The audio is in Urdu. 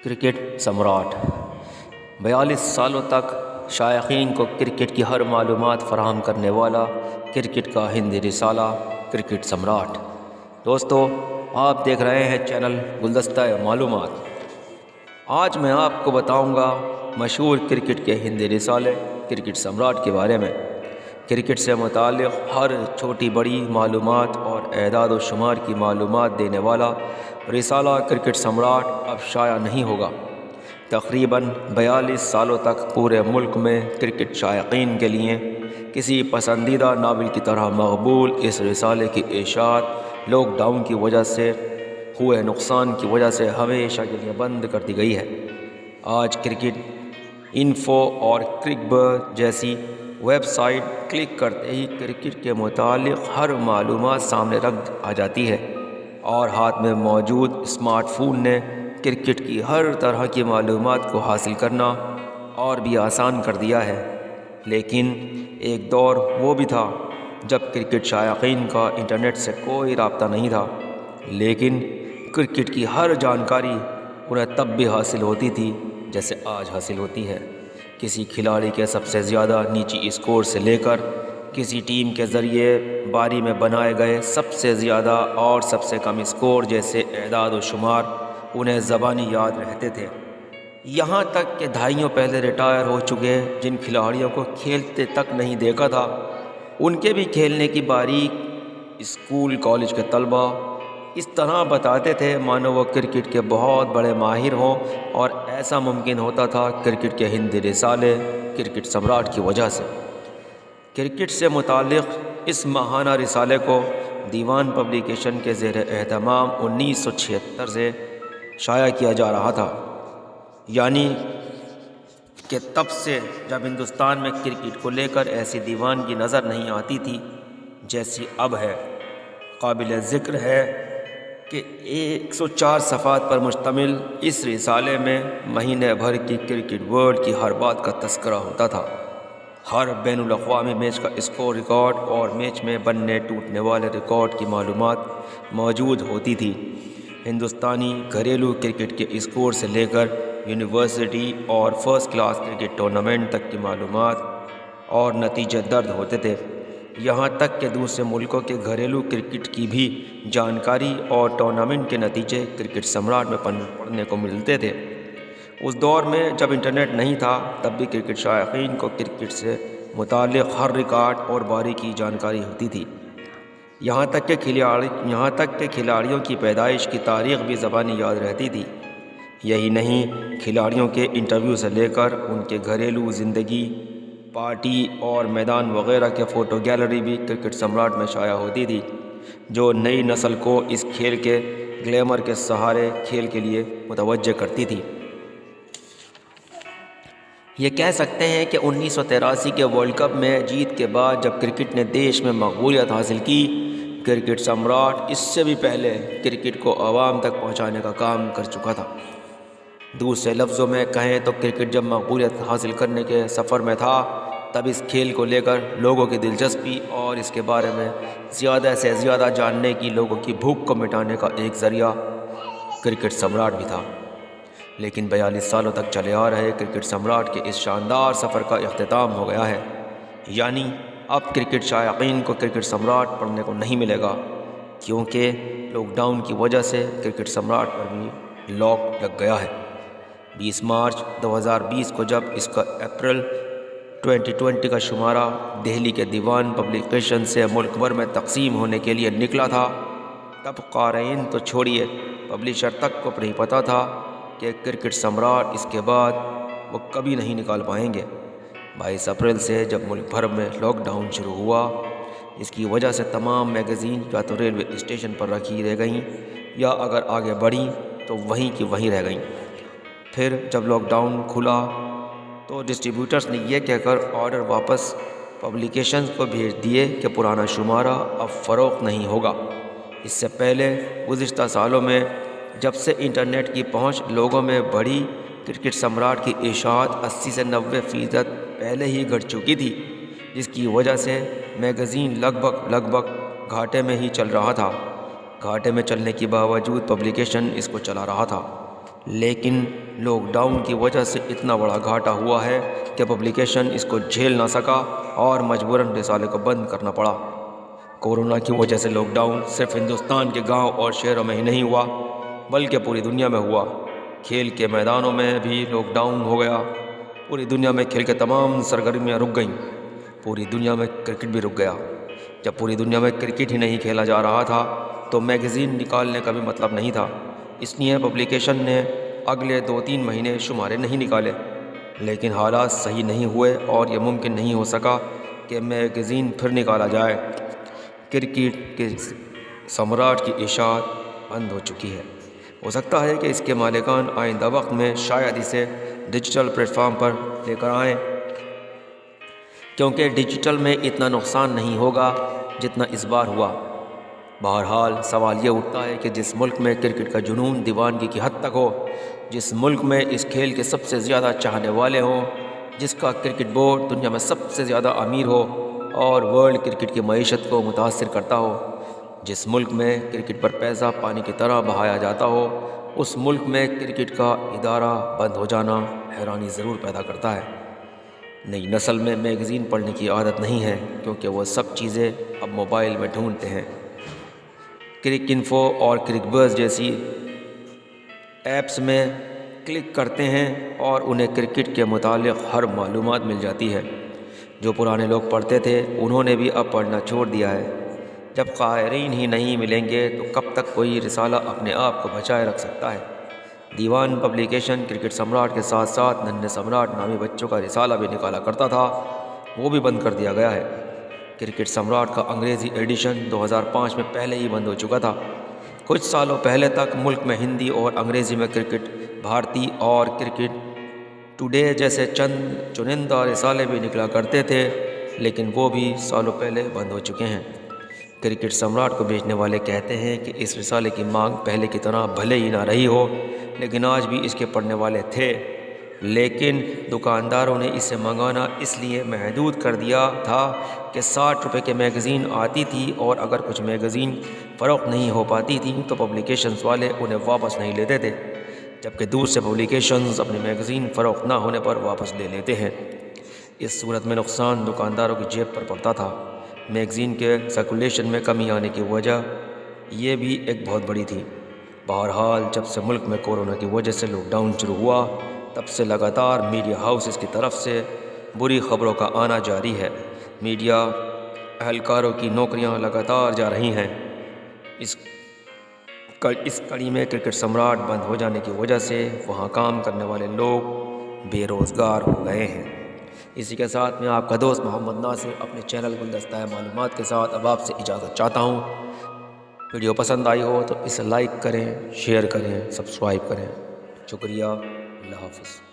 کرکٹ سمراٹ 42 سالوں تک شائقین کو کرکٹ کی ہر معلومات فراہم کرنے والا کرکٹ کا ہندی رسالہ کرکٹ سمراٹ۔ دوستو، آپ دیکھ رہے ہیں چینل گلدستہ معلومات۔ آج میں آپ کو بتاؤں گا مشہور کرکٹ کے ہندی رسالے کرکٹ سمراٹ کے بارے میں۔ کرکٹ سے متعلق ہر چھوٹی بڑی معلومات اور اعداد و شمار کی معلومات دینے والا رسالہ کرکٹ سمراٹ اب شائع نہیں ہوگا۔ تقریباً 42 سالوں تک پورے ملک میں کرکٹ شائقین کے لیے کسی پسندیدہ ناول کی طرح مقبول اس رسالے کی اشاعت لاک ڈاؤن کی وجہ سے ہوئے نقصان کی وجہ سے ہمیشہ کے لیے بند کر دی گئی ہے۔ آج کرکٹ انفو اور کرکبر جیسی ویب سائٹ کلک کرتے ہی کرکٹ کے متعلق ہر معلومات سامنے رکھ آ جاتی ہے، اور ہاتھ میں موجود اسمارٹ فون نے کرکٹ کی ہر طرح کی معلومات کو حاصل کرنا اور بھی آسان کر دیا ہے۔ لیکن ایک دور وہ بھی تھا جب کرکٹ شائقین کا انٹرنیٹ سے کوئی رابطہ نہیں تھا، لیکن کرکٹ کی ہر جانکاری انہیں تب بھی حاصل ہوتی تھی جیسے آج حاصل ہوتی ہے۔ کسی کھلاڑی کے سب سے زیادہ نیچی اسکور سے لے کر کسی ٹیم کے ذریعے باری میں بنائے گئے سب سے زیادہ اور سب سے کم اسکور جیسے اعداد و شمار انہیں زبانی یاد رہتے تھے۔ یہاں تک کہ دہائیوں پہلے ریٹائر ہو چکے جن کھلاڑیوں کو کھیلتے تک نہیں دیکھا تھا، ان کے بھی کھیلنے کی باریک اسکول کالج کے طلبہ اس طرح بتاتے تھے مانو وہ کرکٹ کے بہت بڑے ماہر ہوں، اور ایسا ممکن ہوتا تھا کرکٹ کے ہندی رسالے کرکٹ سمراٹ کی وجہ سے۔ کرکٹ سے متعلق اس ماہانہ رسالے کو دیوان پبلیکیشن کے زیر اہتمام 1976 سے شائع کیا جا رہا تھا، یعنی کہ تب سے جب ہندوستان میں کرکٹ کو لے کر ایسی دیوان کی نظر نہیں آتی تھی جیسی اب ہے۔ قابل ذکر ہے کہ 104 صفحات پر مشتمل اس رسالے میں مہینے بھر کی کرکٹ ورلڈ کی ہر بات کا تذکرہ ہوتا تھا۔ ہر بین الاقوامی میچ کا اسکور ریکارڈ اور میچ میں بننے ٹوٹنے والے ریکارڈ کی معلومات موجود ہوتی تھی۔ ہندوستانی گھریلو کرکٹ کے اسکور سے لے کر یونیورسٹی اور فرسٹ کلاس کرکٹ ٹورنامنٹ تک کی معلومات اور نتیجے درج ہوتے تھے۔ یہاں تک کہ دوسرے ملکوں کے گھریلو کرکٹ کی بھی جانکاری اور ٹورنامنٹ کے نتیجے کرکٹ سمراٹ میں پڑھنے کو ملتے تھے۔ اس دور میں جب انٹرنیٹ نہیں تھا، تب بھی کرکٹ شائقین کو کرکٹ سے متعلق ہر ریکارڈ اور باری کی جانکاری ہوتی تھی۔ یہاں تک کہ کھلاڑیوں کی پیدائش کی تاریخ بھی زبانی یاد رہتی تھی۔ یہی نہیں، کھلاڑیوں کے انٹرویو سے لے کر ان کے گھریلو زندگی، پارٹی اور میدان وغیرہ کے فوٹو گیلری بھی کرکٹ سمراٹ میں شائع ہوتی تھی، جو نئی نسل کو اس کھیل کے گلیمر کے سہارے کھیل کے لیے متوجہ کرتی تھی۔ یہ کہہ سکتے ہیں کہ 1983 کے ورلڈ کپ میں جیت کے بعد جب کرکٹ نے دیش میں مقبولیت حاصل کی، کرکٹ سمراٹ اس سے بھی پہلے کرکٹ کو عوام تک پہنچانے کا کام کر چکا تھا۔ دوسرے لفظوں میں کہیں تو کرکٹ جب مقبولیت حاصل کرنے کے سفر میں تھا، تب اس کھیل کو لے کر لوگوں کی دلچسپی اور اس کے بارے میں زیادہ سے زیادہ جاننے کی لوگوں کی بھوک کو مٹانے کا ایک ذریعہ کرکٹ سمراٹ بھی تھا۔ لیکن 42 سالوں تک چلے آ رہے کرکٹ سمراٹ کے اس شاندار سفر کا اختتام ہو گیا ہے، یعنی اب کرکٹ شائقین کو کرکٹ سمراٹ پڑھنے کو نہیں ملے گا، کیونکہ لاک ڈاؤن کی وجہ سے کرکٹ سمراٹ پر بھی لاک لگ گیا ہے۔ 20 مارچ 2020 کو جب اس کا اپریل 2020 کا شمارہ دہلی کے دیوان پبلیکیشن سے ملک بھر میں تقسیم ہونے کے لیے نکلا تھا، تب قارئین تو چھوڑیے، پبلیشر تک کو نہیں پتہ تھا کہ کرکٹ سمراٹ اس کے بعد وہ کبھی نہیں نکال پائیں گے۔ 22 اپریل سے جب ملک بھر میں لاک ڈاؤن شروع ہوا، اس کی وجہ سے تمام میگزین یا تو ریلوے اسٹیشن پر رکھی رہ گئیں، یا اگر آگے بڑھیں تو وہیں کی وہیں رہ گئیں۔ پھر جب لاک ڈاؤن کھلا تو ڈسٹریبیوٹرز نے یہ کہہ کر آرڈر واپس پبلیکیشنز کو بھیج دیے کہ پرانا شمارہ اب فروخت نہیں ہوگا۔ اس سے پہلے گزشتہ سالوں میں جب سے انٹرنیٹ کی پہنچ لوگوں میں بڑھی، کرکٹ سمراٹ کی اشاعت 80 سے 90% پہلے ہی گھٹ چکی تھی، جس کی وجہ سے میگزین لگ بھگ گھاٹے میں ہی چل رہا تھا۔ گھاٹے میں چلنے کے باوجود پبلیکیشن اس کو چلا رہا تھا۔ لیکن لاک ڈاؤن کی وجہ سے اتنا بڑا گھاٹا ہوا ہے کہ پبلیکیشن اس کو جھیل نہ سکا اور مجبوراً رسالے کو بند کرنا پڑا۔ کورونا کی وجہ سے لاک ڈاؤن صرف ہندوستان کے گاؤں اور شہروں میں ہی نہیں ہوا بلکہ پوری دنیا میں ہوا۔ کھیل کے میدانوں میں بھی لاک ڈاؤن ہو گیا۔ پوری دنیا میں کھیل کے تمام سرگرمیاں رک گئیں۔ پوری دنیا میں کرکٹ بھی رک گیا۔ جب پوری دنیا میں کرکٹ ہی نہیں کھیلا جا رہا تھا تو میگزین نکالنے کا بھی مطلب نہیں تھا۔ اس لیے پبلیکیشن نے اگلے 2-3 مہینے شمارے نہیں نکالے، لیکن حالات صحیح نہیں ہوئے اور یہ ممکن نہیں ہو سکا کہ میگزین پھر نکالا جائے۔ کرکٹ کے سمراٹ کی اشاعت بند ہو چکی ہے۔ ہو سکتا ہے کہ اس کے مالکان آئندہ وقت میں شاید اسے ڈیجیٹل پلیٹ فارم پر لے کر آئیں، کیونکہ ڈیجیٹل میں اتنا نقصان نہیں ہوگا جتنا اس بار ہوا۔ بہرحال سوال یہ اٹھتا ہے کہ جس ملک میں کرکٹ کا جنون دیوانگی کی حد تک ہو، جس ملک میں اس کھیل کے سب سے زیادہ چاہنے والے ہوں، جس کا کرکٹ بورڈ دنیا میں سب سے زیادہ امیر ہو اور ورلڈ کرکٹ کی معیشت کو متاثر کرتا ہو، جس ملک میں کرکٹ پر پیسہ پانی کی طرح بہایا جاتا ہو، اس ملک میں کرکٹ کا ادارہ بند ہو جانا حیرانی ضرور پیدا کرتا ہے۔ نئی نسل میں میگزین پڑھنے کی عادت نہیں ہے کیونکہ وہ سب چیزیں اب موبائل میں ڈھونڈتے ہیں۔ کرک انفو اور کرک بز جیسی ایپس میں کلک کرتے ہیں اور انہیں کرکٹ کے متعلق ہر معلومات مل جاتی ہے۔ جو پرانے لوگ پڑھتے تھے انہوں نے بھی اب پڑھنا چھوڑ دیا ہے۔ جب قارئین ہی نہیں ملیں گے تو کب تک کوئی رسالہ اپنے آپ کو بچائے رکھ سکتا ہے؟ دیوان پبلیکیشن کرکٹ سمراٹ کے ساتھ ساتھ ننھے سمراٹ نامی بچوں کا رسالہ بھی نکالا کرتا تھا، وہ بھی بند کر دیا گیا ہے۔ کرکٹ سمراٹ کا انگریزی ایڈیشن 2005 میں پہلے ہی بند ہو چکا تھا۔ کچھ سالوں پہلے تک ملک میں ہندی اور انگریزی میں کرکٹ بھارتی اور کرکٹ ٹوڈے جیسے چند چنندہ رسالے بھی نکلا کرتے تھے، لیکن وہ بھی سالوں پہلے بند ہو چکے ہیں۔ کرکٹ سمراٹ کو بیچنے والے کہتے ہیں کہ اس رسالے کی مانگ پہلے کی طرح بھلے ہی نہ رہی ہو، لیکن آج بھی اس کے پڑھنے والے تھے، لیکن دکانداروں نے اسے منگانا اس لیے محدود کر دیا تھا کہ 60 روپے کے میگزین آتی تھی اور اگر کچھ میگزین فروخت نہیں ہو پاتی تھی تو پبلیکیشنز والے انہیں واپس نہیں لیتے تھے، جبکہ دوسرے پبلیکیشنز اپنے میگزین فروخت نہ ہونے پر واپس لے لیتے ہیں۔ اس صورت میں نقصان دکانداروں کی جیب پر پڑتا تھا۔ میگزین کے سرکولیشن میں کمی آنے کی وجہ یہ بھی ایک بہت بڑی تھی۔ بہرحال جب سے ملک میں کورونا کی وجہ سے لاک ڈاؤن شروع ہوا تب سے لگاتار میڈیا ہاؤسز کی طرف سے بری خبروں کا آنا جاری ہے۔ میڈیا اہلکاروں کی نوکریاں لگاتار جا رہی ہیں۔ اس کڑی میں کرکٹ سمراٹ بند ہو جانے کی وجہ سے وہاں کام کرنے والے لوگ بے روزگار ہو گئے ہیں۔ اسی کے ساتھ میں آپ کا دوست محمد ناصر اپنے چینل گلدستہ معلومات کے ساتھ اب آپ سے اجازت چاہتا ہوں۔ ویڈیو پسند آئی ہو تو اسے لائک کریں، شیئر کریں، سبسکرائب کریں۔ شکریہ، اللہ حافظ۔